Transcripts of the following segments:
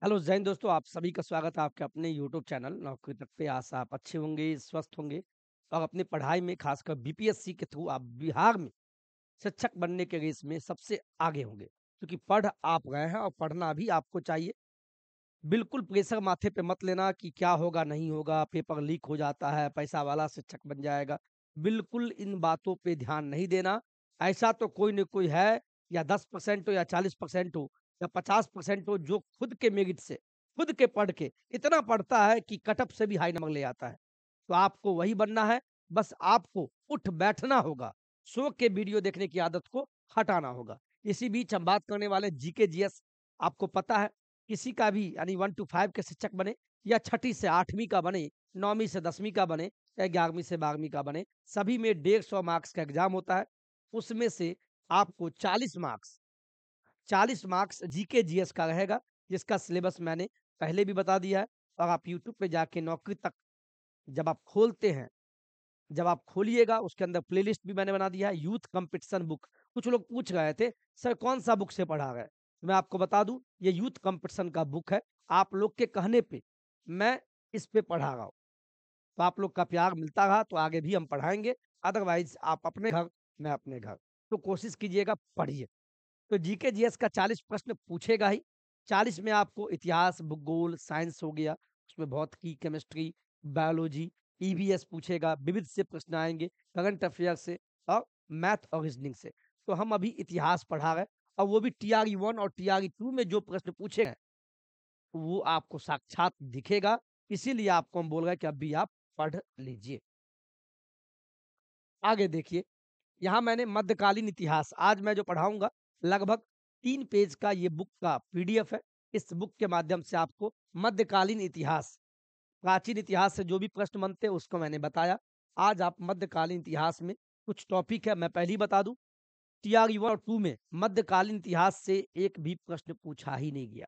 Hello Jain दोस्तों, आप सभी का स्वागत है आपके अपने यूट्यूब चैनल नौकरी तक पे। आशा आप अच्छे होंगे, स्वस्थ होंगे और अपनी पढ़ाई में खासकर बीपीएससी के थ्रू आप बिहार में शिक्षक बनने के रेस में सबसे आगे होंगे। क्योंकि पढ़ आप गए हैं और पढ़ना भी आपको चाहिए। बिल्कुल प्रेशर माथे पे मत लेना कि क्या होगा, नहीं होगा, पेपर लीक हो जाता है, पैसा वाला शिक्षक बन जाएगा। बिल्कुल इन बातों पे ध्यान नहीं देना। ऐसा तो कोई न कोई है, या 10% हो या 40% हो या 50% हो, जो खुद के मेरिट से, खुद के पढ़ के इतना पढ़ता है कि कट ऑफ से भी हाई नंबर ले आता है। तो आपको वही बनना है। बस आपको उठ बैठना होगा। सो के वीडियो देखने की आदत को हटाना होगा। इसी बीच हम बात करने वाले जीके जीएस। आपको पता है, किसी का भी यानी 1 टू 5 के शिक्षक बने या छठी से 8वीं का बने, 9वीं से 10वीं का बने या 11वीं से 12वीं का बने, सभी में 150 मार्क्स का एग्जाम होता है। उसमें से आपको 40 मार्क्स जीके जीएस का रहेगा, जिसका सिलेबस मैंने पहले भी बता दिया है। और आप यूट्यूब पे जाके नौकरी तक जब आप खोलते हैं, जब आप खोलिएगा उसके अंदर प्लेलिस्ट भी मैंने बना दिया है, यूथ कंपटीशन बुक। कुछ लोग पूछ रहे थे, सर कौन सा बुक से पढ़ा रहे हैं? मैं आपको बता दूं, ये यूथ कंपटीशन का बुक है। आप लोग के कहने पे मैं इस पे पढ़ा रहा हूँ। तो आप लोग का प्यार मिलता रहा तो आगे भी हम पढ़ाएंगे। अदरवाइज आप अपने घर, मैं अपने घर। तो कोशिश कीजिएगा, पढ़िए। तो जीके जीएस का 40 प्रश्न पूछेगा ही। 40 में आपको इतिहास, भूगोल, साइंस हो गया, उसमें भौतिकी, केमिस्ट्री, बायोलॉजी, ईवीएस पूछेगा, विविध से प्रश्न आएंगे, करंट अफेयर से और मैथ और रीजनिंग से। तो हम अभी इतिहास पढ़ा रहे हैं, और वो भी टीआरई 1 और टीआरई 2 में जो प्रश्न पूछे हैं वो आपको साक्षात दिखेगा। इसीलिए आपको हम बोल रहे हैं कि अभी आप पढ़ लीजिए। आगे देखिए, यहाँ मैंने मध्यकालीन इतिहास आज मैं जो पढ़ाऊँगा, लगभग 3 पेज का ये बुक का पीडीएफ है। इस बुक के माध्यम से आपको मध्यकालीन इतिहास, प्राचीन इतिहास से जो भी प्रश्न बनते हैं उसको मैंने बताया। आज आप मध्यकालीन इतिहास में कुछ टॉपिक है, मैं पहले ही बता दूँ, टीआरई 1 और 2 में मध्यकालीन इतिहास से एक भी प्रश्न पूछा ही नहीं गया।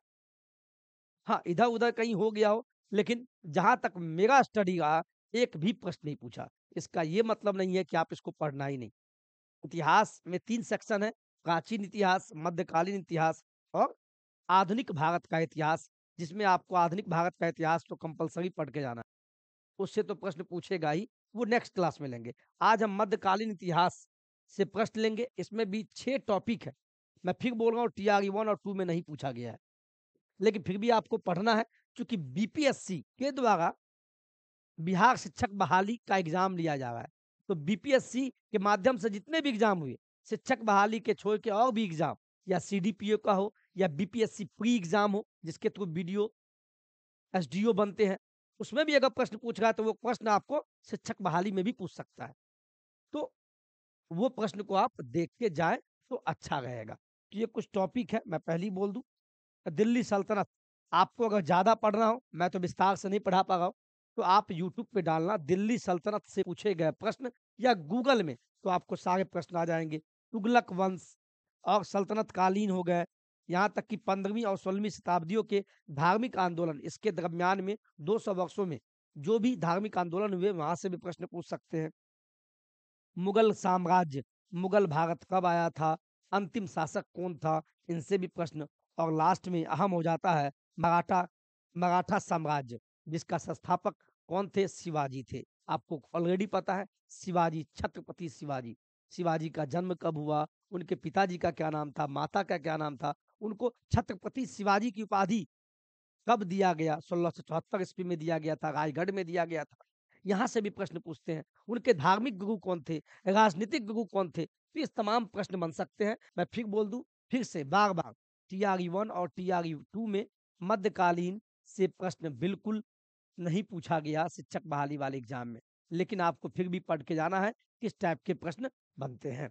हाँ, इधर-उधर कहीं हो गया हो, लेकिन जहाँ तक मेरा स्टडी रहा, एक भी प्रश्न नहीं पूछा। इसका ये मतलब नहीं है कि आप इसको पढ़ना ही नहीं। इतिहास में 3 सेक्शन है, प्राचीन इतिहास, मध्यकालीन इतिहास और आधुनिक भारत का इतिहास, जिसमें आपको आधुनिक भारत का इतिहास तो कंपल्सरी पढ़ के जाना है। उससे तो प्रश्न पूछेगा ही, वो नेक्स्ट क्लास में लेंगे। आज हम मध्यकालीन इतिहास से प्रश्न लेंगे, इसमें भी 6 टॉपिक है। मैं फिर बोल रहा हूँ, टीआरई 1 और 2 में नहीं पूछा गया है, लेकिन फिर भी आपको पढ़ना है, क्योंकि बीपीएससी के द्वारा बिहार शिक्षक बहाली का एग्जाम लिया जा रहा है। तो बीपीएससी के माध्यम से जितने भी एग्जाम हुए, शिक्षक बहाली के छोड़ के और भी एग्जाम, या सीडीपीओ का हो या बीपीएससी प्री एग्जाम हो, जिसके थ्रू वीडियो एसडीओ बनते हैं, उसमें भी अगर प्रश्न पूछ रहा है तो वो प्रश्न आपको शिक्षक बहाली में भी पूछ सकता है। तो वो प्रश्न को आप देख के जाएं तो अच्छा रहेगा। तो ये कुछ टॉपिक है, मैं पहले ही बोल दूं। दिल्ली सल्तनत, आपको अगर ज़्यादा पढ़ना हो, मैं तो विस्तार से नहीं पढ़ा पा रहा हूँ, तो आप यूट्यूब पे डालना दिल्ली सल्तनत से पूछे गए प्रश्न, या गूगल में, तो आपको सारे प्रश्न आ जाएँगे। तुगलक वंश और सल्तनत कालीन हो गए, यहाँ तक कि 15वीं और 16वीं शताब्दियों के धार्मिक आंदोलन, इसके दरमियान में 200 वर्षों में जो भी धार्मिक आंदोलन हुए, वहाँ से भी प्रश्न पूछ सकते हैं। मुगल साम्राज्य, मुगल भारत कब आया था, अंतिम शासक कौन था, इनसे भी प्रश्न। और लास्ट में अहम हो जाता है मराठा, मराठा साम्राज्य, जिसका संस्थापक कौन थे? शिवाजी थे। आपको ऑलरेडी पता है, शिवाजी, छत्रपति शिवाजी। शिवाजी का जन्म कब हुआ, उनके पिताजी का क्या नाम था, माता का क्या नाम था, उनको छत्रपति शिवाजी की उपाधि कब दिया गया? 1674 ईस्वी में दिया गया था, रायगढ़ में दिया गया था। यहाँ से भी प्रश्न पूछते हैं। उनके धार्मिक गुरु कौन थे? राजनीतिक गुरु कौन थे? तो इस तमाम प्रश्न बन सकते हैं। मैं फिर बोल दूं, फिर से बार-बार, टीआरई 1 और टीआरई 2 में मध्यकालीन से प्रश्न बिल्कुल नहीं पूछा गया शिक्षक बहाली वाले एग्जाम में। लेकिन आपको फिर भी पढ़ के जाना है, किस टाइप के प्रश्न बनते हैं।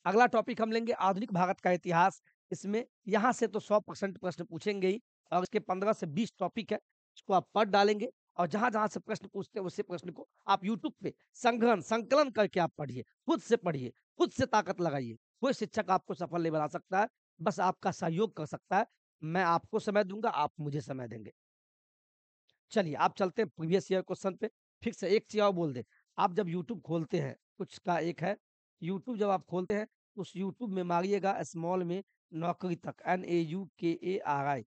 अगला टॉपिक हम लेंगे आधुनिक भारत का इतिहास। इसमें यहाँ से तो 100% प्रश्न पूछेंगे ही, और इसके 15 से 20 टॉपिक है, इसको आप पढ़ डालेंगे। और जहाँ-जहाँ से प्रश्न पूछते हैं, उसी प्रश्न को आप यूट्यूब पे संग्रहण, संकलन करके आप पढ़िए, खुद से पढ़िए, खुद से ताकत लगाइए। कोई शिक्षक आपको सफल नहीं बना सकता है, बस आपका सहयोग कर सकता है। मैं आपको समय दूँगा, आप मुझे समय देंगे। चलिए, आप चलते हैं प्रीवियस ईयर क्वेश्चन पे। फिर से एक चीज़ और बोल दें, आप जब यूट्यूब खोलते हैं, कुछ का एक है, यूट्यूब जब आप खोलते हैं, उस यूट्यूब में मारिएगा स्मॉल में नौकरी तक, NAUKARI।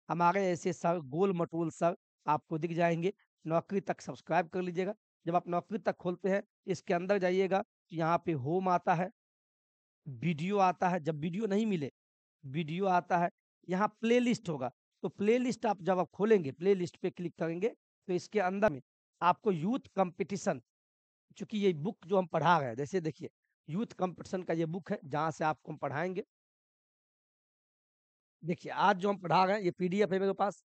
हमारे ऐसे सर, गोल मटोल सर आपको दिख जाएंगे। नौकरी तक सब्सक्राइब कर लीजिएगा। जब आप नौकरी तक खोलते हैं, इसके अंदर जाइएगा तो यहाँ पे होम आता है, वीडियो आता है। जब वीडियो नहीं मिले, वीडियो आता है, यहाँ प्लेलिस्ट होगा। तो प्लेलिस्ट आप जब आप खोलेंगे, प्लेलिस्ट पे क्लिक करेंगे तो इसके अंदर में आपको यूथ कंपटीशन, चूंकि ये बुक जो हम पढ़ा रहे हैं, जैसे देखिए यूथ कंपटीशन का ये बुक है जहाँ से आपको हम पढ़ाएंगे। देखिए आज जो हम पढ़ा रहे हैं ये पीडीएफ है मेरे पास।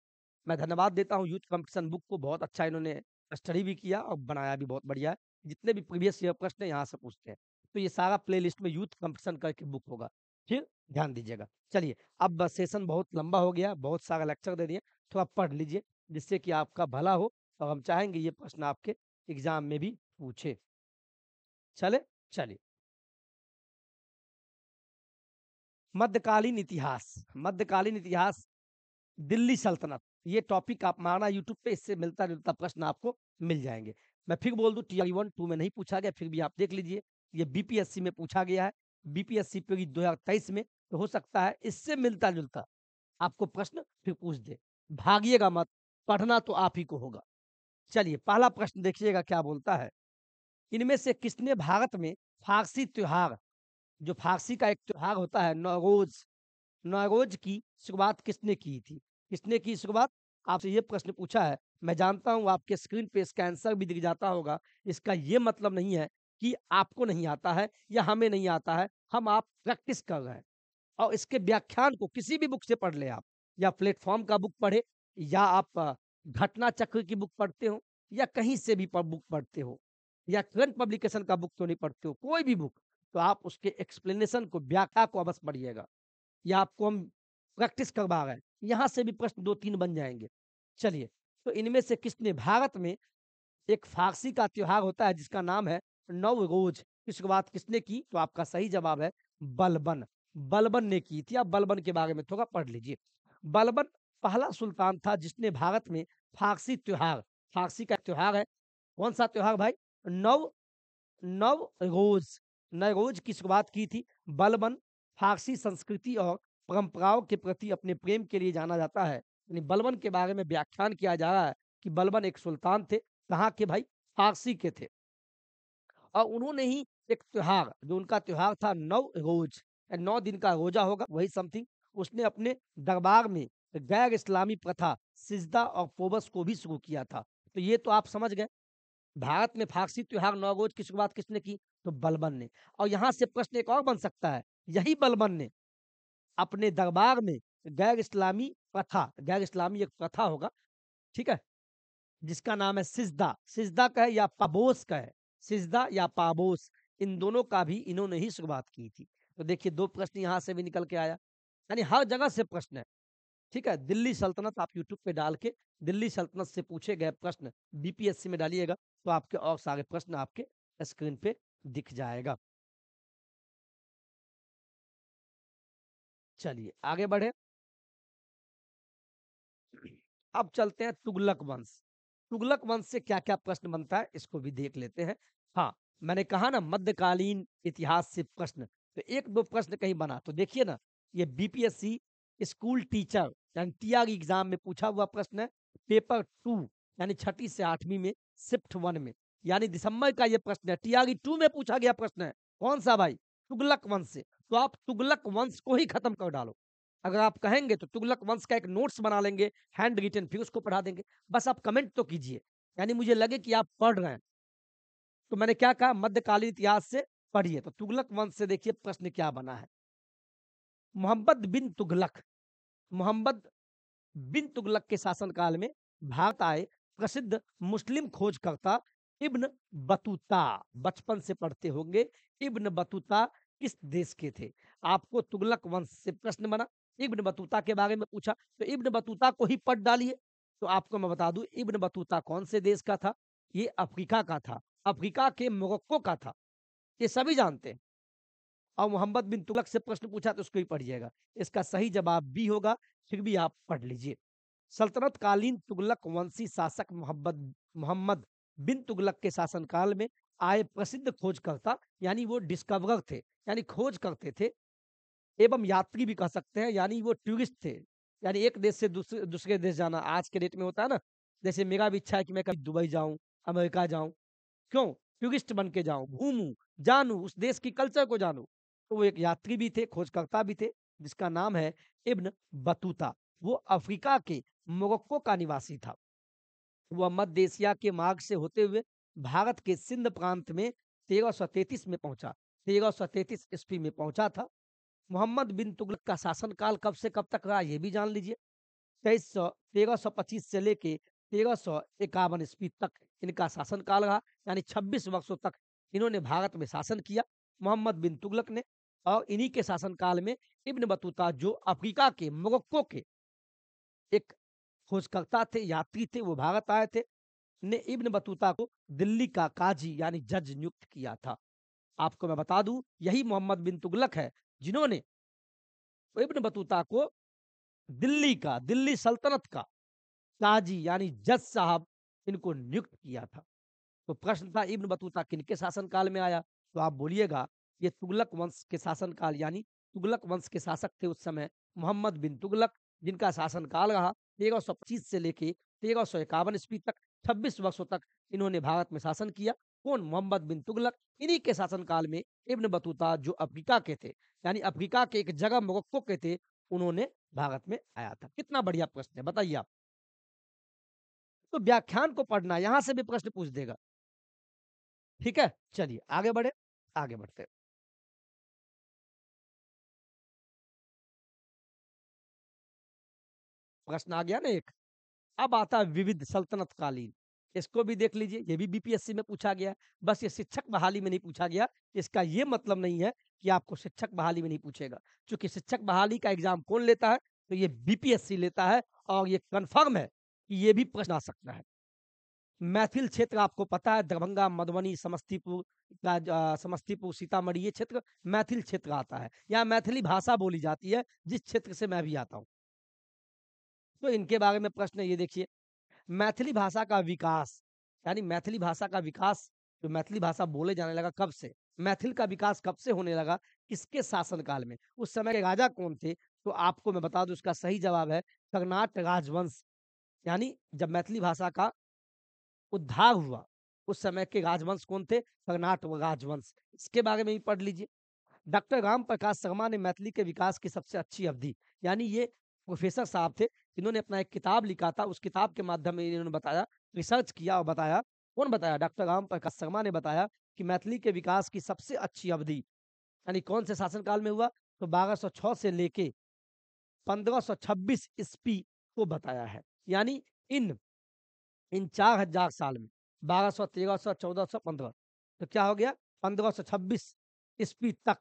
मैं धन्यवाद देता हूँ यूथ कंपटीशन बुक को, बहुत अच्छा इन्होंने स्टडी भी किया और बनाया भी बहुत बढ़िया है। जितने भी प्रीवियस ईयर प्रश्न है यहाँ से पूछते हैं। तो ये सारा प्लेलिस्ट में यूथ कंपटीशन करके बुक होगा, फिर ध्यान दीजिएगा। चलिए, अब बस सेशन बहुत लंबा हो गया, बहुत सारा लेक्चर दे दिए, थोड़ा पढ़ लीजिए जिससे कि आपका भला हो, और हम चाहेंगे ये प्रश्न आपके एग्जाम में भी पूछे। चले, चलिए, मध्यकालीन इतिहास। मध्यकालीन इतिहास, दिल्ली सल्तनत, ये टॉपिक आप मारना यूट्यूब पे, इससे मिलता जुलता प्रश्न आपको मिल जाएंगे। मैं फिर बोल दूं, टीआई 1 2 में नहीं पूछा गया, फिर भी आप देख लीजिए, ये बीपीएससी में पूछा गया है, बीपीएससी पे 2023 में। तो हो सकता है इससे मिलता जुलता आपको प्रश्न फिर पूछ दे। भागिएगा मत, पढ़ना तो आप ही को होगा। चलिए, पहला प्रश्न देखिएगा क्या बोलता है। इनमें से किसने भारत में फारसी त्योहार, जो फारसी का एक त्योहार होता है नौरोज, नौरोज की शुरुआत किसने की थी? किसने की शुरुआत? आपसे ये प्रश्न पूछा है। मैं जानता हूं आपके स्क्रीन पे इसका आंसर भी दिख जाता होगा। इसका ये मतलब नहीं है कि आपको नहीं आता है या हमें नहीं आता है, हम आप प्रैक्टिस कर रहे हैं। और इसके व्याख्यान को किसी भी बुक से पढ़ ले आप, या प्लेटफॉर्म का बुक पढ़े, या आप घटना चक्र की बुक पढ़ते हो, या कहीं से भी बुक पढ़ते हो, या करंट पब्लिकेशन का बुक तो नहीं पढ़ते हो, कोई भी बुक, तो आप उसके एक्सप्लेनेशन को, व्याख्या को अवश्य पढ़िएगा। या आपको हम प्रैक्टिस करवा रहे हैं, यहाँ से भी प्रश्न 2 3 बन जाएंगे। चलिए, तो इनमें से किसने, भारत में एक फारसी का त्योहार होता है जिसका नाम है नवरोज, की शुरुआत किसने की? तो आपका सही जवाब है बलबन। बलबन ने की थी। आप बलबन के बारे में थोड़ा पढ़ लीजिए। बलबन पहला सुल्तान था जिसने भारत में फारसी त्योहार, फारसी का त्योहार है, कौन सा त्योहार भाई? नव नवरोज, नवरोज की शुरुआत की थी। बलबन फारसी संस्कृति और परंपराओं के प्रति अपने प्रेम के लिए जाना जाता है। यानी बलबन के बारे में व्याख्यान किया जा रहा है कि बलबन एक सुल्तान थे, कहाँ के भाई? फारसी के थे। और उन्होंने ही एक त्योहार, जो उनका त्योहार था नवरोज, 9 दिन का रोजा होगा वही समथिंग, उसने अपने दरबार में गैर इस्लामी प्रथा सिजदा और फोबस को भी शुरू किया था। तो ये तो आप समझ गए, भारत में फारसी त्योहार नवरोज की शुरुआत किसने की? तो बलबन ने। और यहाँ से प्रश्न एक और बन सकता है, यही बलबन ने अपने दरबार में गैर इस्लामी प्रथा, गैर इस्लामी एक प्रथा होगा, ठीक है, जिसका नाम है सिजदा, सिजदा का है या पाबोस का है, सिजदा या पाबोस, इन दोनों का भी इन्होंने ही शुरुआत की थी। तो देखिए 2 प्रश्न यहाँ से भी निकल के आया, यानी हर जगह से प्रश्न है। ठीक है, दिल्ली सल्तनत आप यूट्यूब पे डाल के दिल्ली सल्तनत से पूछे गए प्रश्न बीपीएससी में डालिएगा, तो आपके और सारे प्रश्न आपके स्क्रीन पे दिख जाएगा। चलिए आगे बढ़े, अब चलते हैं तुगलक वंश। तुगलक वंश से क्या क्या प्रश्न बनता है इसको भी देख लेते हैं। हाँ, मैंने कहा ना मध्यकालीन इतिहास से प्रश्न, तो 1 2 प्रश्न कहीं बना तो देखिए ना, ये बीपीएससी स्कूल टीचर यानी टीआर एग्जाम में पूछा हुआ प्रश्न है, पेपर 2 यानी 6ठी से 8वीं में, शिफ्ट 1 में, यानी दिसंबर का ये प्रश्न है, टीआर 2 में पूछा गया प्रश्न है। कौन सा भाई? तुगलक वंश से। तो आप तुगलक वंश को ही खत्म कर डालो। अगर आप कहेंगे तो तुगलक वंश का एक नोट्स बना लेंगे, हैंड रिटन, फिर उसको पढ़ा देंगे। बस आप कमेंट तो कीजिए, यानी मुझे लगे कि आप पढ़ रहे हैं। तो मैंने क्या कहा, मध्यकालीन इतिहास से पढ़िए। तो तुगलक वंश से देखिए प्रश्न क्या बना है। मोहम्मद बिन तुगलक, मोहम्मद बिन तुगलक के शासनकाल में भारत आए प्रसिद्ध मुस्लिम खोजकर्ता इब्न बतूता, बचपन से पढ़ते होंगे, इब्न बतूता किस देश के थे? आपको तुगलक वंश से प्रश्न बना, इब्न बतूता के बारे में पूछा, तो इब्न बतूता को ही पढ़ डालिए। तो आपको मैं बता दूं इब्न बतूता कौन से देश का था? ये अफ्रीका का था, अफ्रीका के मोरक्को का था, ये सभी जानते हैं। और मोहम्मद बिन तुगलक से प्रश्न पूछा तो उसको ही पढ़िएगा। इसका सही जवाब बी होगा, फिर भी आप पढ़ लीजिए। सल्तनत कालीन तुगलक वंशी शासक मोहम्मद मोहम्मद बिन तुगलक के शासनकाल में आए प्रसिद्ध खोजकर्ता, यानी वो डिस्कवरर थे, यानी खोज करते थे, एवं यात्री भी कह सकते हैं, यानी वो टूरिस्ट थे। यानी एक देश से दूसरे दूसरे देश जाना आज के डेट में होता है ना, जैसे मेरा भी इच्छा है कि मैं कभी दुबई जाऊँ, अमेरिका जाऊँ। क्यों? टूरिस्ट बन के जाऊँ, घूमूँ, जानूँ, उस देश की कल्चर को जानूँ। तो वो एक यात्री भी थे, खोजकर्ता भी थे, जिसका नाम है इब्न बतूता। वो अफ्रीका के मोरक्को का निवासी था। वह मध्य एशिया के मार्ग से होते हुए भारत के सिंध प्रांत में 1333 में पहुंचा। 1333 ईस्वी में पहुंचा था। मोहम्मद बिन तुगलक का शासनकाल कब से कब तक रहा, ये भी जान लीजिए। 1325 से लेके 1351 ईस्वी तक इनका शासनकाल रहा, यानी 26 वर्षों तक इन्होंने भारत में शासन किया, मोहम्मद बिन तुगलक ने। और इन्हीं के शासनकाल में इब्न बतूता, जो अफ्रीका के मोरक्को के एक खोजकर्ता थे, यात्री थे, वो भारत आए थे, ने इब्न बतूता को दिल्ली का काजी यानी जज नियुक्त किया था। आपको मैं बता दूं, यही मोहम्मद बिन तुगलक है जिन्होंने इब्न बतूता को दिल्ली सल्तनत का काजी यानी जज साहब इनको नियुक्त किया था। तो प्रश्न था इब्न बतूता किनके शासनकाल में आया? तो आप बोलिएगा ये तुगलक वंश के शासनकाल, यानी तुगलक वंश के शासक थे उस समय मोहम्मद बिन तुगलक, जिनका शासनकाल रहा 1325 से लेके 1351 ईस्वी तक, 26 वर्षों तक इन्होंने भारत में शासन किया। कौन? मोहम्मद बिन तुगलक। इन्हीं के शासनकाल में इब्न बतूता, जो अफ्रीका के थे, यानी अफ्रीका के एक जगह मोरक्को के थे, उन्होंने भारत में आया था। कितना बढ़िया प्रश्न है, बताइए आप। तो व्याख्यान को पढ़ना, यहां से भी प्रश्न पूछ देगा। ठीक है, चलिए आगे बढ़े, आगे बढ़ते हैं। प्रश्न आ गया ना एक। अब आता है विविध सल्तनत कालीन। इसको भी देख लीजिए, ये भी बीपीएससी में पूछा गया है। बस ये शिक्षक बहाली में नहीं पूछा गया। इसका ये मतलब नहीं है कि आपको शिक्षक बहाली में नहीं पूछेगा। क्योंकि शिक्षक बहाली का एग्जाम कौन लेता है? तो ये बीपीएससी लेता है, और ये कंफर्म है कि ये भी प्रश्न आ सकता है। मैथिल क्षेत्र आपको पता है, दरभंगा, मधुबनी, समस्तीपुर समस्तीपुर, सीतामढ़ी, ये क्षेत्र मैथिल क्षेत्र आता है। यहाँ मैथिली भाषा बोली जाती है, जिस क्षेत्र से मैं भी आता हूँ। तो इनके बारे में प्रश्न है, ये देखिए। मैथिली भाषा का विकास, यानी मैथिली भाषा का विकास, जो मैथिली भाषा बोले जाने लगा कब से, मैथिल का विकास कब से होने लगा, किसके शासनकाल में, उस समय के राजा कौन थे? तो आपको मैं बता दूं, इसका सही जवाब है कर्नाट राजवंश। यानी जब मैथिली भाषा का उद्धार हुआ, उस समय के राजवंश कौन थे? कर्नाट राजवंश। इसके बारे में भी पढ़ लीजिए। डॉक्टर राम प्रकाश शर्मा ने मैथिली के विकास की सबसे अच्छी अवधि, यानी ये प्रोफेसर साहब थे, इन्होंने अपना एक किताब लिखा था, उस किताब के माध्यम में इन्होंने बताया, रिसर्च किया और बताया। कौन बताया? डॉक्टर राम प्रकाश शर्मा ने बताया कि मैथिली के विकास की सबसे अच्छी अवधि, यानी कौन से शासनकाल में हुआ? तो 1206 से लेके 1526 ईस्वी को बताया है। यानी इन इन 4000 साल में 1200, 1300, 1400, 1500, तो क्या हो गया? 1526 ईस्वी तक,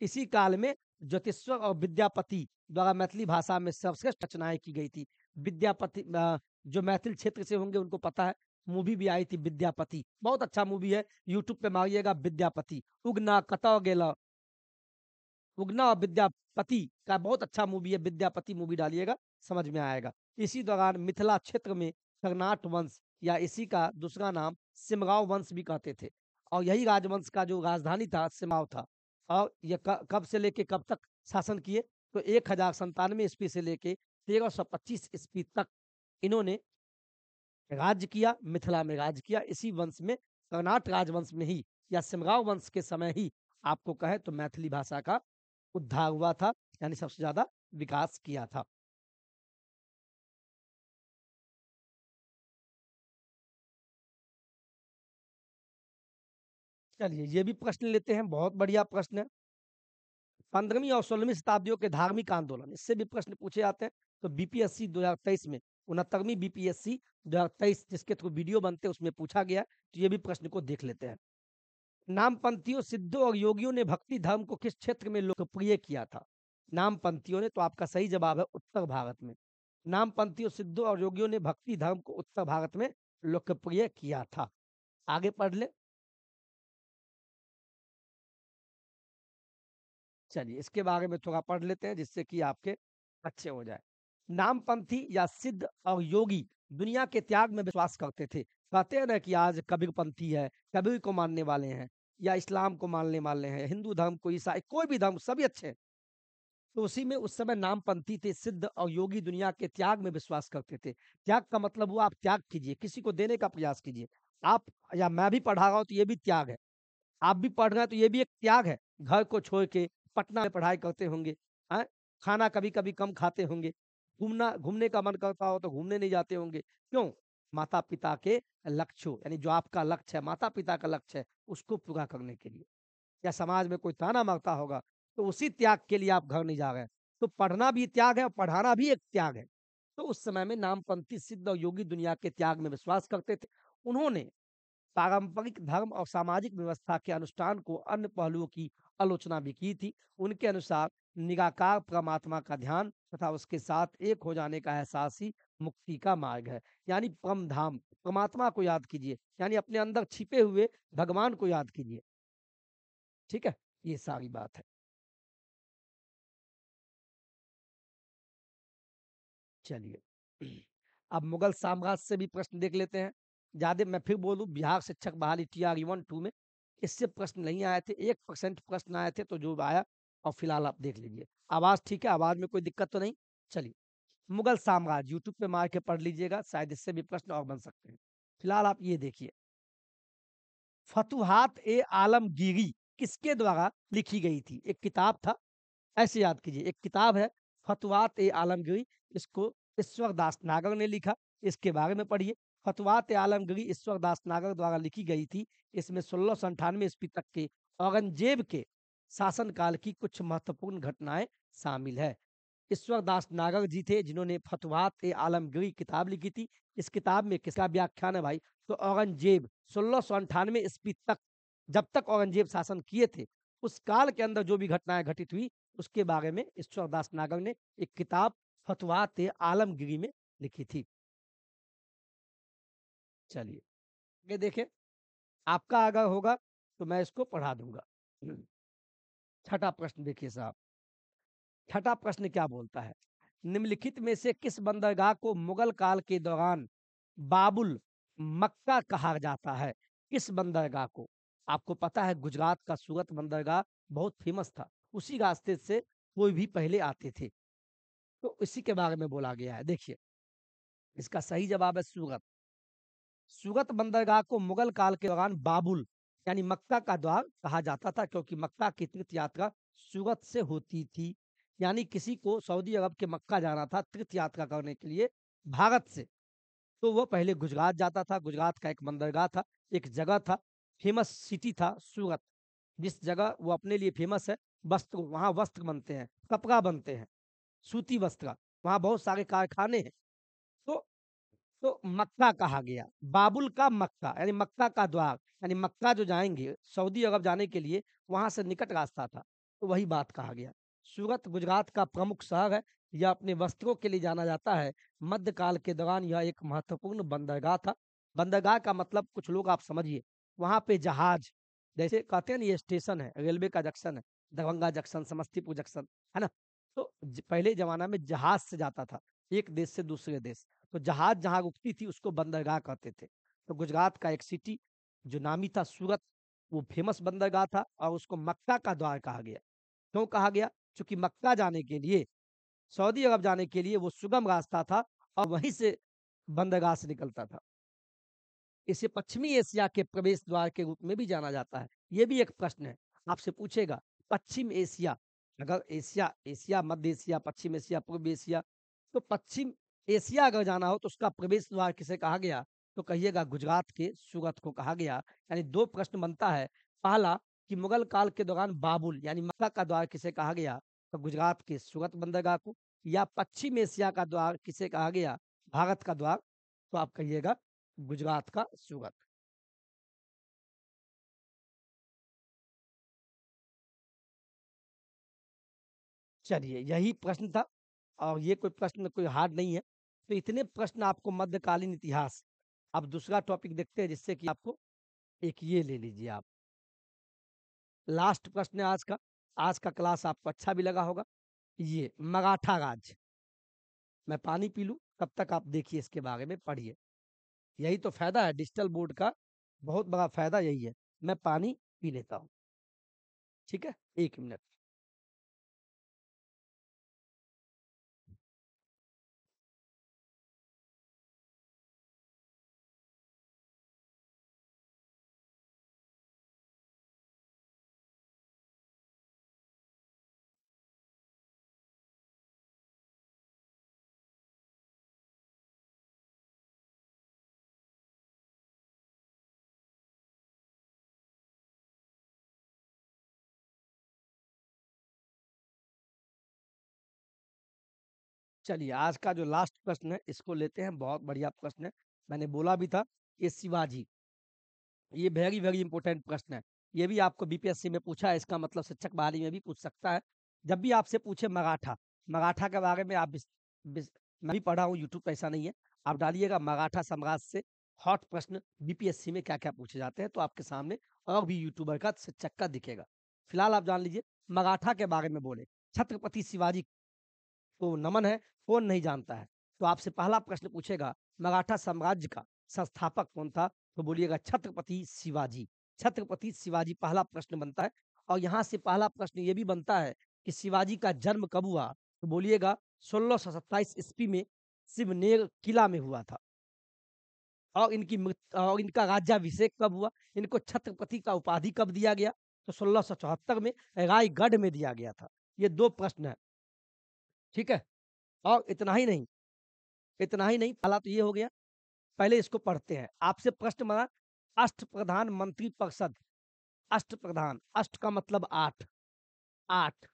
इसी काल में ज्योतिष्वर और विद्यापति द्वारा मैथिली भाषा में सर्वश्रेष्ठ रचनाएं की गई थी। विद्यापति, जो मैथिल क्षेत्र से होंगे उनको पता है, मूवी भी आई थी विद्यापति, बहुत अच्छा मूवी है, यूट्यूब पे मारिएगा विद्यापति। उगना कतौ गेला, उगना और विद्यापति का बहुत अच्छा मूवी है, विद्यापति मूवी डालिएगा, समझ में आएगा। इसी दौरान मिथिला क्षेत्र में कर्नाट वंश, या इसी का दूसरा नाम सिमगांव वंश भी कहते थे, और यही राजवंश का जो राजधानी था सिमाव था। और ये कब से लेके कब तक शासन किए? तो 1097 ईस्वी से लेके 1325 ईस्वी तक इन्होंने राज्य किया, मिथिला में राज्य किया। इसी वंश में, कर्नाट राजवंश में ही, या सिमगांव वंश के समय ही आपको कहे तो मैथिली भाषा का उद्धार हुआ था, यानी सबसे ज्यादा विकास किया था। चलिए ये भी प्रश्न लेते हैं, बहुत बढ़िया प्रश्न है। 15वीं और 16वीं शताब्दियों के धार्मिक आंदोलन, इससे भी प्रश्न पूछे जाते हैं। तो बीपीएससी 2023 में, 69वीं बीपीएससी 2023 जिसके थ्रू वीडियो बनते हैं, उसमें पूछा गया है। तो ये भी प्रश्न को देख लेते हैं। नामपंथियों, सिद्धों और योगियों ने भक्ति धर्म को किस क्षेत्र में लोकप्रिय किया था? नामपंथियों ने, तो आपका सही जवाब है उत्तर भारत में। नामपंथियों, सिद्धों और योगियों ने भक्ति धर्म को उत्तर भारत में लोकप्रिय किया था। आगे पढ़ ले। चलिए इसके बारे में थोड़ा पढ़ लेते हैं, जिससे कि आपके अच्छे हो जाए। नामपंथी या सिद्ध और योगी दुनिया के त्याग में विश्वास करते थे। कहते हैं ना कि आज कबीरपंथी है, कबीर को मानने वाले हैं, या इस्लाम को मानने वाले हैं, हिंदू धर्म को, ईसाई, कोई भी धर्म, सभी अच्छे हैं। तो उसी में उस समय नामपंथी थे, सिद्ध और योगी दुनिया के त्याग में विश्वास करते थे। त्याग का मतलब हुआ आप त्याग कीजिए, किसी को देने का प्रयास कीजिए। आप या मैं भी पढ़ा रहा हूँ तो ये भी त्याग है। आप भी पढ़ रहे हैं तो ये भी एक त्याग है। घर को छोड़ के पटना में पढ़ाई करते होंगे, हैं? खाना कभी-कभी कम खाते होंगे, घूमने का मन करता हो तो घूमने नहीं जाते होंगे। क्यों? माता-पिता के लक्ष्यों यानी जो आपका लक्ष्य है, माता-पिता का लक्ष्य है, उसको पूरा करने के लिए। या समाज में कोई ताना मारता होगा, तो उसी त्याग के लिए आप घर नहीं जा रहे हैं। तो पढ़ना भी त्याग है और पढ़ाना भी एक त्याग है। तो उस समय में नामपंथी सिद्ध और योगी दुनिया के त्याग में विश्वास करते थे। उन्होंने पारंपरिक धर्म और सामाजिक व्यवस्था के अनुष्ठान को अन्य पहलुओं की आलोचना भी की थी। उनके अनुसार निराकार परमात्मा का ध्यान तथा उसके साथ एक हो जाने का एहसास ही मुक्ति का मार्ग है। यानी परम धाम, परमात्मा को याद कीजिए, यानी अपने अंदर छिपे हुए भगवान को याद कीजिए। ठीक है? ये सारी बात है। चलिए, अब मुगल साम्राज्य से भी प्रश्न देख लेते हैं। ज़्यादा मैं फिर बोलूँ बिहार शिक्षक बहाली टीआरई 1-2 में इससे प्रश्न नहीं आए थे, 1% प्रश्न आए थे तो जो आया और फिलहाल आप देख लीजिए। आवाज़ ठीक है, आवाज़ में कोई दिक्कत तो नहीं? चलिए, मुगल साम्राज्य यूट्यूब पे मार के पढ़ लीजिएगा, शायद इससे भी प्रश्न और बन सकते हैं। फिलहाल आप ये देखिए, फतुहात-ए-आलमगीरी किसके द्वारा लिखी गई थी? एक किताब था, ऐसे याद कीजिए, एक किताब है फतवात-ए-आलमगीरी, इसको ईश्वर दास नागर ने लिखा, इसके बारे में पढ़िए। फतवात-ए-आलमगीरी ईश्वर दास नागर द्वारा लिखी गई थी। इसमें 1698 ईस्वी तक के औरंगजेब के शासनकाल की कुछ महत्वपूर्ण घटनाएँ शामिल है। ईश्वर दास नागर जी थे जिन्होंने फतवात-ए-आलमगीरी किताब लिखी थी। इस किताब में किसका व्याख्यान है भाई? तो औरंगजेब 1698 ईस्वी तक, जब तक औरंगजेब शासन किए थे, उस काल के अंदर जो भी घटनाएँ घटित हुई, उसके बारे में ईश्वर दास नागर ने एक किताब फतवात-ए-आलमगीरी में लिखी थी। चलिए, ये देखें, आपका अगर होगा तो मैं इसको पढ़ा दूँगा। छठा प्रश्न देखिए साहब, छठा प्रश्न क्या बोलता है? निम्नलिखित में से किस बंदरगाह को मुगल काल के दौरान बाबुल मक्का कहा जाता है? किस बंदरगाह को? आपको पता है गुजरात का सूरत बंदरगाह बहुत फेमस था। उसी रास्ते से कोई भी पहले आते थे। तो इसी के बारे में बोला गया है। देखिए, इसका सही जवाब है सूरत। सूरत बंदरगाह को मुगल काल के दौरान बाबुल यानी मक्का का द्वार कहा जाता था क्योंकि मक्का की तीर्थ यात्रा सूरत से होती थी। यानी किसी को सऊदी अरब के मक्का जाना था तीर्थ यात्रा करने के लिए भारत से, तो वो पहले गुजरात जाता था। गुजरात का एक बंदरगाह था, एक जगह था, फेमस सिटी था सूरत, जिस जगह वो अपने लिए फेमस है। वस्त्र वहाँ वस्त्र बनते हैं, कपड़ा बनते हैं, सूती वस्त्र, वहाँ बहुत सारे कारखाने हैं। तो मक्का कहा गया, बाबुल का मक्का यानी मक्का का द्वार, यानी मक्का जो जाएँगे सऊदी अरब जाने के लिए वहाँ से निकट रास्ता था, तो वही बात कहा गया। सूरत गुजरात का प्रमुख शहर है, यह अपने वस्त्रों के लिए जाना जाता है। मध्यकाल के दौरान यह एक महत्वपूर्ण बंदरगाह था। बंदरगाह का मतलब कुछ लोग आप समझिए, वहाँ पे जहाज, जैसे कहते हैं ना ये स्टेशन है, रेलवे का जंक्शन है, दरभंगा जंक्शन, समस्तीपुर जंक्शन, है ना? तो पहले जमाना में जहाज से जाता था, एक देश से दूसरे देश। तो जहाज जहाँ रुकती थी उसको बंदरगाह कहते थे। तो गुजरात का एक सिटी जो नामी था सूरत, वो फेमस बंदरगाह था और उसको मक्का का द्वार कहा गया। क्यों कहा गया? चूँकि मक्का जाने के लिए, सऊदी अरब जाने के लिए वो सुगम रास्ता था और वहीं से बंदरगाह से निकलता था। इसे पश्चिमी एशिया के प्रवेश द्वार के रूप में भी जाना जाता है। ये भी एक प्रश्न है, आपसे पूछेगा पश्चिम एशिया, अगर एशिया एशिया, मध्य एशिया, पश्चिम एशिया, पूर्व एशिया, तो पश्चिम एशिया अगर जाना हो तो उसका प्रवेश द्वार किसे कहा गया? तो कहिएगा गुजरात के सूरत को कहा गया। यानी 2 प्रश्न बनता है। पहला कि मुगल काल के दौरान बाबुल यानी मक्का का द्वार किसे कहा गया? तो गुजरात के सूरत बंदरगाह को। या पश्चिम एशिया का द्वार किसे कहा गया? भारत का द्वार, तो आप कहिएगा गुजरात का सूरत। चलिए, यही प्रश्न था और ये कोई प्रश्न कोई हार्ड नहीं है। तो इतने प्रश्न आपको मध्यकालीन इतिहास। अब दूसरा टॉपिक देखते हैं जिससे कि आपको एक ये ले लीजिए आप। लास्ट प्रश्न है आज का। आज का क्लास आपको अच्छा भी लगा होगा। ये मराठा राज्य, मैं पानी पी लूँ, तब तक आप देखिए इसके बारे में पढ़िए। यही तो फ़ायदा है डिजिटल बोर्ड का, बहुत बड़ा फ़ायदा यही है। मैं पानी पी लेता हूँ, ठीक है? 1 मिनट। चलिए, आज का जो लास्ट प्रश्न है, इसको लेते हैं। बहुत बढ़िया प्रश्न है। मैंने बोला भी था, ये शिवाजी, ये वेरी वेरी इंपॉर्टेंट प्रश्न है। ये भी आपको बीपीएससी में पूछा है, इसका मतलब शिक्षक बहाली में भी पूछ सकता है। जब भी आपसे पूछे मराठा, मराठा के बारे में आप मैं भी पढ़ा हूँ, यूट्यूब पे ऐसा नहीं है। आप डालिएगा मराठा साम्राज्य से हॉट प्रश्न बीपीएससी में क्या क्या पूछे जाते हैं, तो आपके सामने और भी यूट्यूबर का शिक्षक का दिखेगा। फिलहाल आप जान लीजिए, मराठा के बारे में बोले, छत्रपति शिवाजी को नमन है, कौन नहीं जानता है। तो आपसे पहला प्रश्न पूछेगा, मराठा साम्राज्य का संस्थापक कौन था? तो बोलिएगा छत्रपति शिवाजी। छत्रपति शिवाजी पहला प्रश्न बनता है। और यहाँ से पहला प्रश्न ये भी बनता है कि शिवाजी का जन्म कब हुआ? तो बोलिएगा 1627 ईस्वी में शिवनेर किला में हुआ था। और और इनका राज्याभिषेक कब हुआ? इनको छत्रपति का उपाधि कब दिया गया? तो 1674 में रायगढ़ में दिया गया था। ये 2 प्रश्न है, ठीक है? और इतना ही नहीं, पहला तो ये हो गया। पहले इसको पढ़ते हैं। आपसे प्रश्न बना, अष्टप्रधान मंत्री परिषद। अष्टप्रधान, अष्ट का मतलब 8, 8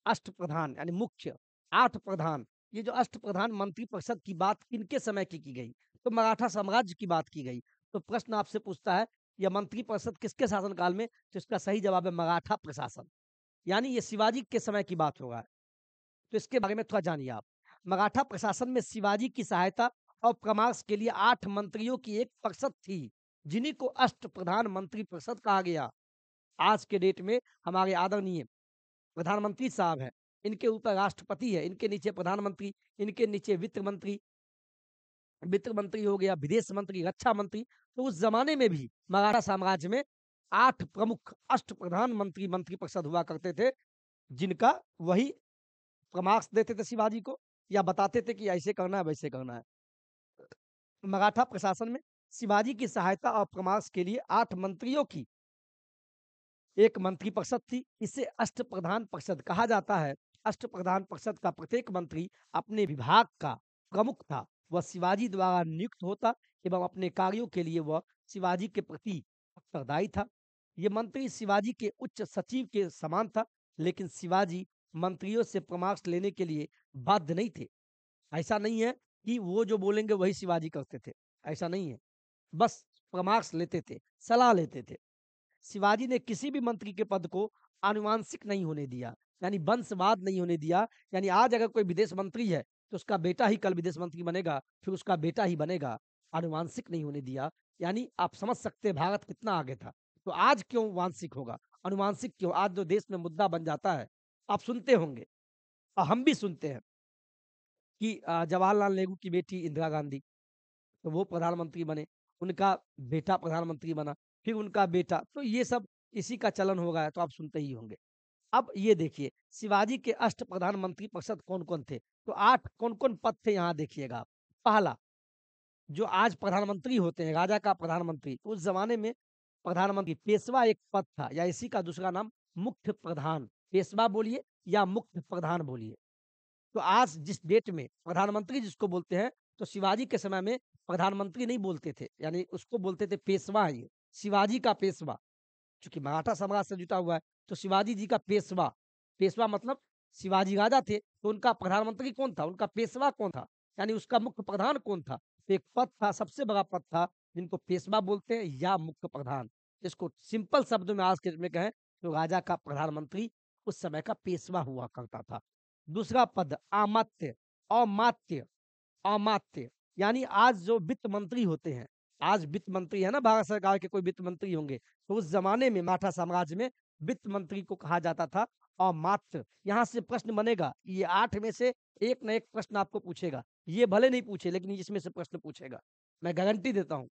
अष्टप्रधान यानी मुख्य, 8 प्रधान। ये जो अष्टप्रधान मंत्री परिषद की बात किनके समय की गई? तो मराठा साम्राज्य की बात की गई। तो प्रश्न आपसे पूछता है, यह मंत्री परिषद किसके शासनकाल में? तो इसका सही जवाब है मराठा प्रशासन, यानी ये शिवाजी के समय की बात होगा। तो इसके बारे में थोड़ा जानिए आप। मराठा प्रशासन में शिवाजी की सहायता और परामर्श के लिए 8 मंत्रियों की एक परिषद थी, जिन्हीं को अष्ट प्रधान मंत्री परिषद कहा गया। आज के डेट में हमारे आदरणीय प्रधानमंत्री साहब हैं, इनके ऊपर राष्ट्रपति है, इनके नीचे प्रधानमंत्री, इनके नीचे वित्त मंत्री हो गया, विदेश मंत्री, रक्षा मंत्री। तो उस जमाने में भी मराठा साम्राज्य में 8 प्रमुख अष्ट प्रधान मंत्री परिषद हुआ करते थे, जिनका वही परामर्श देते थे शिवाजी को, या बताते थे कि ऐसे करना है, वैसे करना है। मराठा प्रशासन में शिवाजी की सहायता और परामर्श के लिए 8 मंत्रियों की एक मंत्री परिषद थी। इसे अष्टप्रधान परिषद कहा जाता है। अष्टप्रधान परिषद का प्रत्येक मंत्री अपने विभाग का प्रमुख था। वह शिवाजी द्वारा नियुक्त होता एवं अपने कार्यों के लिए वह शिवाजी के प्रति उत्तरदायी था। ये मंत्री शिवाजी के उच्च सचिव के समान था, लेकिन शिवाजी मंत्रियों से परामर्श लेने के लिए बाध्य नहीं थे। ऐसा नहीं है कि वो जो बोलेंगे वही शिवाजी करते थे, ऐसा नहीं है। बस परामर्श लेते थे, सलाह लेते थे। शिवाजी ने किसी भी मंत्री के पद को आनुवांशिक नहीं होने दिया, यानी वंशवाद नहीं होने दिया। यानी आज अगर कोई विदेश मंत्री है, तो उसका बेटा ही कल विदेश मंत्री बनेगा, फिर उसका बेटा ही बनेगा। आनुवांशिक नहीं होने दिया। यानी आप समझ सकते हैं भारत कितना आगे था। तो आज क्यों वांशिक होगा, अनुवांशिक क्यों? आज जो देश में मुद्दा बन जाता है, आप सुनते होंगे और हम भी सुनते हैं कि जवाहरलाल नेहरू की बेटी इंदिरा गांधी, तो वो प्रधानमंत्री बने, उनका बेटा प्रधानमंत्री बना, फिर उनका बेटा, तो ये सब इसी का चलन हो गया है, तो आप सुनते ही होंगे। अब ये देखिए, शिवाजी के अष्ट प्रधानमंत्री परिषद कौन-कौन थे? तो 8 कौन-कौन पद थे यहाँ देखिएगा आप। पहला, जो आज प्रधानमंत्री होते हैं, राजा का प्रधानमंत्री, उस ज़माने में प्रधानमंत्री पेशवा एक पद था, या इसी का दूसरा नाम मुख्य प्रधान, पेशवा बोलिए या मुख्य प्रधान बोलिए। तो आज जिस डेट में प्रधानमंत्री जिसको बोलते हैं, तो शिवाजी के समय में प्रधानमंत्री नहीं बोलते थे, यानी उसको बोलते थे पेशवा है ये, शिवाजी का पेशवा। चूँकि मराठा साम्राज्य से जुटा हुआ है, तो शिवाजी जी का पेशवा, पेशवा मतलब शिवाजी राजा थे, तो उनका प्रधानमंत्री कौन था? उनका पेशवा कौन था? यानी उसका मुख्य प्रधान कौन था? तो एक पद था, सबसे बड़ा पद था, जिनको पेशवा बोलते हैं या मुख्य प्रधान। इसको सिंपल शब्दों में आज के डेट में कहें, तो राजा का प्रधानमंत्री उस समय का पेशवा हुआ करता था। दूसरा पद अमात्य, अमात्य, अमात्य, यानी आज जो वित्त मंत्री होते हैं, आज वित्त मंत्री है ना, भारत सरकार के कोई वित्त मंत्री होंगे, तो उस जमाने में मराठा साम्राज्य में वित्त मंत्री को कहा जाता था अमात्य। यहाँ से प्रश्न बनेगा, ये 8 में से एक ना एक प्रश्न आपको पूछेगा। ये भले नहीं पूछे, लेकिन इसमें से प्रश्न पूछेगा, मैं गारंटी देता हूँ।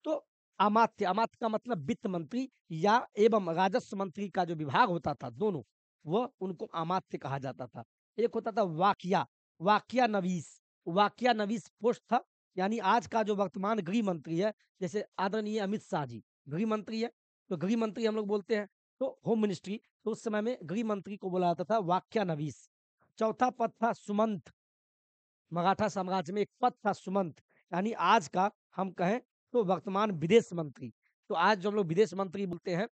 तो अमात्य, अमात्य का मतलब वित्त मंत्री या एवं राजस्व मंत्री का जो विभाग होता था, दोनों, वह उनको अमात्य कहा जाता था। एक होता था वाकया, वाकया नवीस, वाकया नवीस पोस्ट था, यानी आज का जो वर्तमान गृह मंत्री है, जैसे आदरणीय अमित शाह जी गृह मंत्री है, तो गृह मंत्री हम लोग बोलते हैं, तो होम मिनिस्ट्री, तो उस समय में गृह मंत्री को बोला जाता था वाकया नवीस। चौथा पद था सुमंत, मराठा साम्राज्य में एक पद था सुमंत, यानी आज का हम कहें तो वर्तमान विदेश मंत्री। तो आज जो हम लोग विदेश मंत्री बोलते हैं,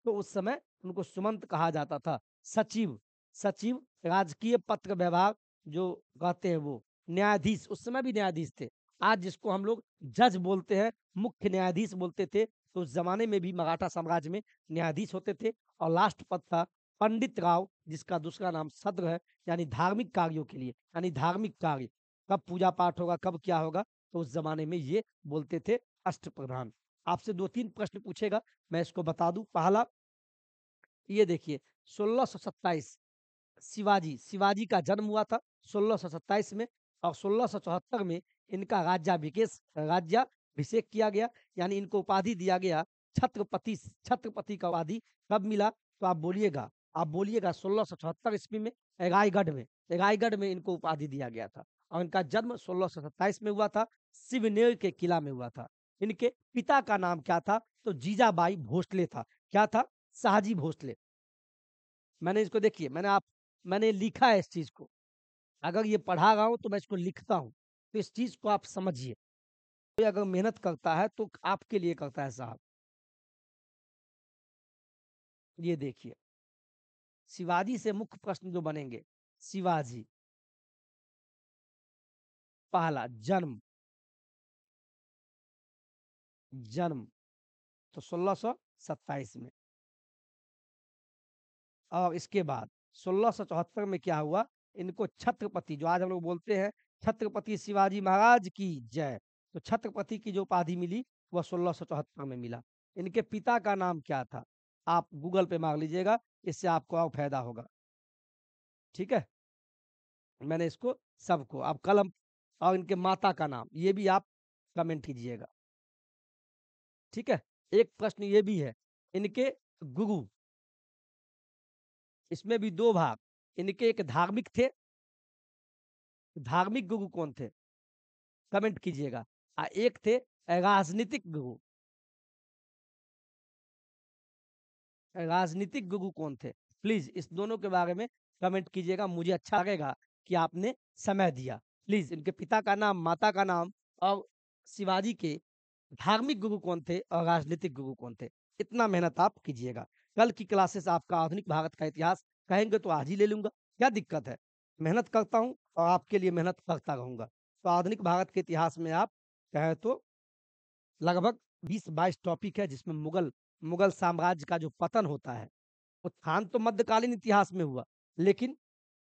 तो उस समय उनको सुमंत कहा जाता था। सचिव, सचिव राजकीय पत्र विभाग जो कहते हैं वो, न्यायाधीश, उस समय भी न्यायाधीश थे। आज जिसको हम लोग जज बोलते हैं, मुख्य न्यायाधीश बोलते थे, तो उस ज़माने में भी मराठा साम्राज्य में न्यायाधीश होते थे। और लास्ट पद था पंडित राव, जिसका दूसरा नाम सद्र है, यानी धार्मिक कार्यों के लिए, यानी धार्मिक कार्य, कब पूजा पाठ होगा, कब क्या होगा, तो उस ज़माने में ये बोलते थे अष्टप्रधान। आपसे 2-3 प्रश्न पूछेगा, मैं इसको बता दूँ। पहला, ये देखिए 1627 शिवाजी का जन्म हुआ था 1627 में, और 1674 में इनका राज्याभिषेक किया गया, यानी इनको उपाधि दिया गया छत्रपति। छत्रपति का उपाधि कब मिला, तो आप बोलिएगा 1674 ईस्वी में रायगढ़ में इनको उपाधि दिया गया था। और इनका जन्म 1627 में हुआ था, शिवनेर के किला में हुआ था। इनके पिता का नाम क्या था, तो जीजाबाई भोसले था। क्या था, शाहजी भोसले। मैंने इसको देखिए, मैंने लिखा है इस चीज को। अगर ये पढ़ा रहा हूं तो मैं इसको लिखता हूं, तो इस चीज को आप समझिए। कोई अगर मेहनत करता है तो आपके लिए करता है साहब। ये देखिए, शिवाजी से मुख्य प्रश्न जो बनेंगे। शिवाजी, पहला जन्म, जन्म तो 1627 में। और इसके बाद 1674 में क्या हुआ, इनको छत्रपति, जो आज हम लोग बोलते हैं छत्रपति शिवाजी महाराज की जय, तो छत्रपति की जो उपाधि मिली वह 1674 में मिला। इनके पिता का नाम क्या था, आप गूगल पे मार लीजिएगा, इससे आपको और फायदा होगा। ठीक है, मैंने इसको सबको, आप कलम, और इनके माता का नाम ये भी आप कमेंट कीजिएगा। ठीक है, एक प्रश्न ये भी है, इनके गुरु, इसमें भी दो भाग। इनके एक धार्मिक थे, धार्मिक गुरु कौन थे, कमेंट कीजिएगा। एक थे राजनीतिक गुरु, राजनीतिक गुरु कौन थे, प्लीज इस दोनों के बारे में कमेंट कीजिएगा, मुझे अच्छा लगेगा कि आपने समय दिया। प्लीज इनके पिता का नाम, माता का नाम, और शिवाजी के धार्मिक गुरु कौन थे और राजनीतिक गुरु कौन थे, इतना मेहनत आप कीजिएगा। कल की क्लासेस आपका आधुनिक भारत का इतिहास कहेंगे तो आज ही ले लूंगा, क्या दिक्कत है। मेहनत करता हूं और आपके लिए मेहनत करता रहूंगा। तो आधुनिक भारत के इतिहास में आप कहें तो लगभग 20-22 टॉपिक है, जिसमें मुगल मुगल साम्राज्य का जो पतन होता है, उत्थान तो मध्यकालीन इतिहास में हुआ, लेकिन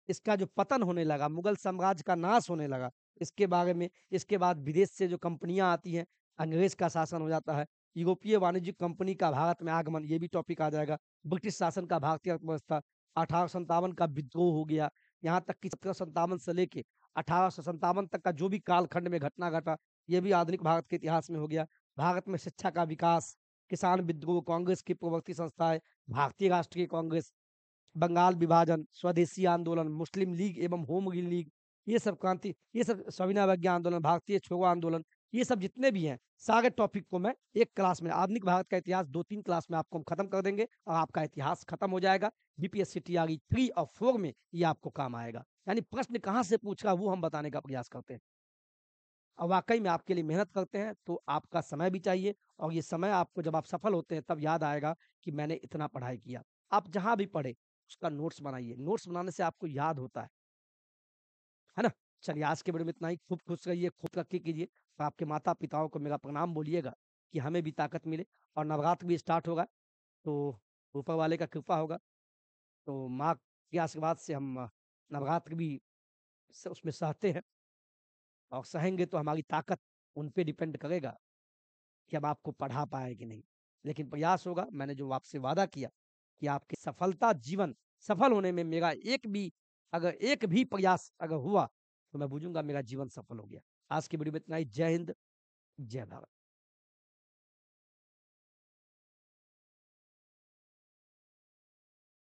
इसका जो पतन होने लगा, मुगल साम्राज्य का नाश होने लगा, इसके बारे में, इसके बाद विदेश से जो कंपनियां आती हैं, अंग्रेज का शासन हो जाता है, यूरोपीय वाणिज्यिक कंपनी का भारत में आगमन, ये भी टॉपिक आ जाएगा, ब्रिटिश शासन का भारतीय अर्थव्यवस्था, 1857 का विद्रोह हो गया, यहाँ तक कि 1757 से लेके 1857 तक का जो भी कालखंड में घटना घटा, ये भी आधुनिक भारत के इतिहास में हो गया। भारत में शिक्षा का विकास, किसान विद्रोह, कांग्रेस की प्रवर्ती संस्थाएं, भारतीय राष्ट्रीय कांग्रेस, बंगाल विभाजन, स्वदेशी आंदोलन, मुस्लिम लीग एवं होम लीग, ये सब क्रांति, ये सब सविनय अवज्ञा आंदोलन, भारतीय छोड़ो आंदोलन, ये सब जितने भी हैं, सारे टॉपिक को मैं एक क्लास में, आधुनिक भारत का इतिहास 2-3 क्लास में आपको हम खत्म कर देंगे, और आपका इतिहास खत्म हो जाएगा। बीपीएससी टीआरई 3 और 4 में ये आपको काम आएगा, यानी प्रश्न कहाँ से पूछा वो हम बताने का प्रयास करते हैं। और वाकई में आपके लिए मेहनत करते हैं तो आपका समय भी चाहिए, और ये समय आपको जब आप सफल होते हैं तब याद आएगा कि मैंने इतना पढ़ाई किया। आप जहां भी पढ़े उसका नोट्स बनाइए, नोट्स बनाने से आपको याद होता है ना। चलिए, आज के वीडियो में इतना ही। खूब खुश रहिए, खूब तरक्की कीजिए, और आपके माता पिताओं को मेरा प्रणाम बोलिएगा कि हमें भी ताकत मिले। और नवरात्र भी स्टार्ट होगा, तो ऊपर वाले का कृपा होगा, तो माँ के आशीर्वाद से हम नवरात्र भी उसमें सहते हैं, और सहेंगे तो हमारी ताकत उन पे डिपेंड करेगा कि हम आपको पढ़ा पाए कि नहीं। लेकिन प्रयास होगा, मैंने जो आपसे वादा किया कि आपकी सफलता, जीवन सफल होने में मेरा एक भी प्रयास अगर हुआ, तो मैं बूझूंगा मेरा जीवन सफल हो गया। आज की वीडियो में इतना ही। जय हिंद, जय भारत।